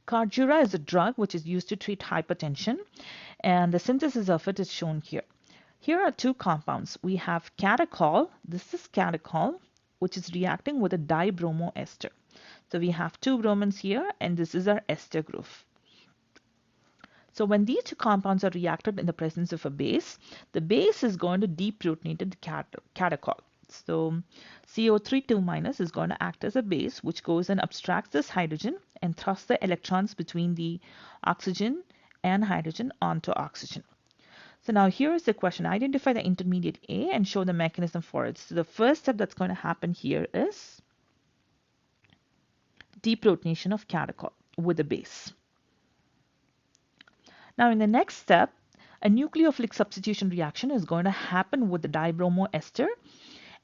Cardura is a drug which is used to treat hypertension, and the synthesis of it is shown here. Here are two compounds. We have catechol. This is catechol, which is reacting with a dibromoester. So we have two bromines here, and this is our ester group. So when these two compounds are reacted in the presence of a base, the base is going to deprotonate the catechol. So CO3 2- is going to act as a base, which goes and abstracts this hydrogen and thrusts the electrons between the oxygen and hydrogen onto oxygen. So now here is the question. Identify the intermediate A and show the mechanism for it. So the first step that's going to happen here is deprotonation of catechol with a base. Now in the next step, a nucleophilic substitution reaction is going to happen with the dibromoester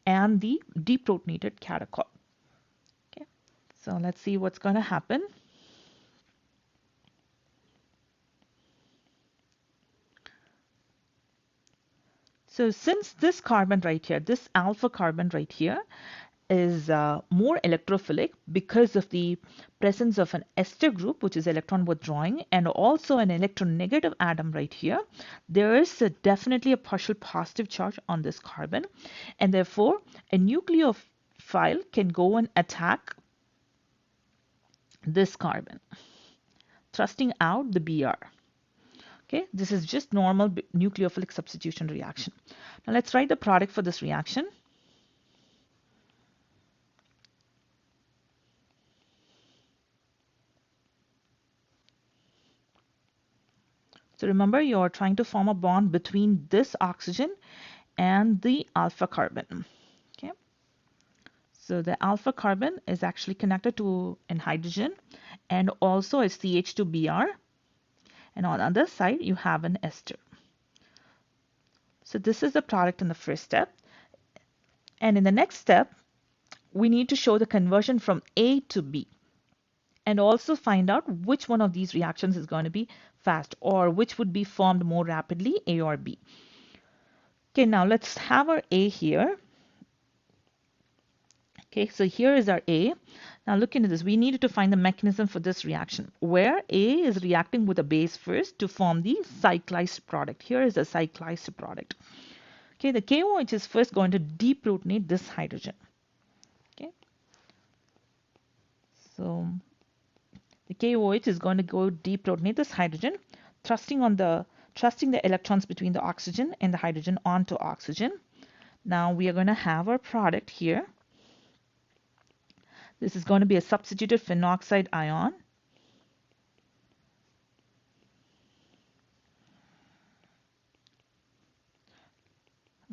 and the deprotonated catechol. Okay, so let's see what's going to happen. So since this carbon right here, this alpha carbon right here, is more electrophilic because of the presence of an ester group, which is electron withdrawing, and also an electronegative atom right here, there is definitely a partial positive charge on this carbon, and therefore a nucleophile can go and attack this carbon, thrusting out the Br. Okay, this is just normal nucleophilic substitution reaction. Now let's write the product for this reaction. So remember, you're trying to form a bond between this oxygen and the alpha carbon. Okay, so the alpha carbon is actually connected to an hydrogen and also a CH2Br, and on the other side you have an ester. So this is the product in the first step, and in the next step we need to show the conversion from A to B, and also find out which one of these reactions is going to be fast, or which would be formed more rapidly, A or B. Okay, now let's have our A here. Okay, so here is our A. Now look into this. We needed to find the mechanism for this reaction, where A is reacting with a base first to form the cyclized product. Here is a cyclized product. Okay, the KOH is first going to deprotonate this hydrogen. Okay, so the KOH is going to go deprotonate this hydrogen, thrusting the electrons between the oxygen and the hydrogen onto oxygen. Now we are going to have our product here. This is going to be a substituted phenoxide ion.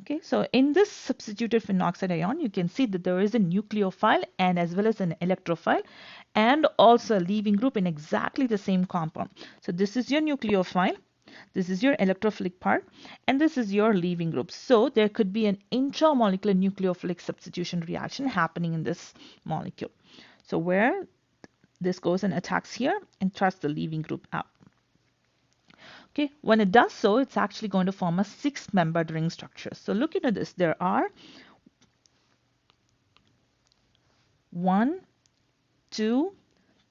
Okay, so in this substituted phenoxide ion, you can see that there is a nucleophile and as well as an electrophile and also a leaving group in exactly the same compound. So this is your nucleophile, this is your electrophilic part, and this is your leaving group. So there could be an intramolecular nucleophilic substitution reaction happening in this molecule. So where this goes and attacks here and thrusts the leaving group out. Okay, when it does so, it's actually going to form a 6-membered ring structure. So look into this. There are 1, 2,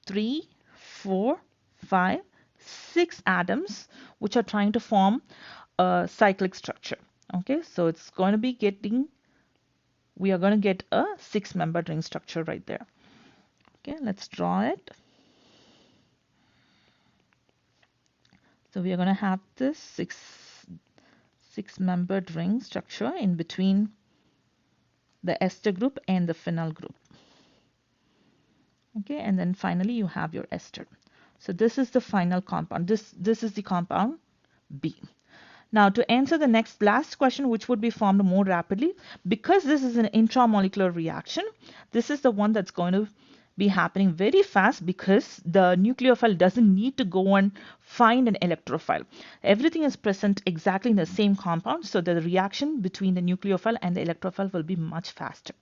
3, 4, 5, 6 atoms which are trying to form a cyclic structure. Okay, so it's going to be we are going to get a 6-membered ring structure right there. Okay, let's draw it. So we are going to have this six-membered ring structure in between the ester group and the phenyl group. Okay, and then finally you have your ester. So this is the final compound. This is the compound B. Now to answer the last question, which would be formed more rapidly, because this is an intramolecular reaction, this is the one that's going to be happening very fast because the nucleophile doesn't need to go and find an electrophile. Everything is present exactly in the same compound, so the reaction between the nucleophile and the electrophile will be much faster.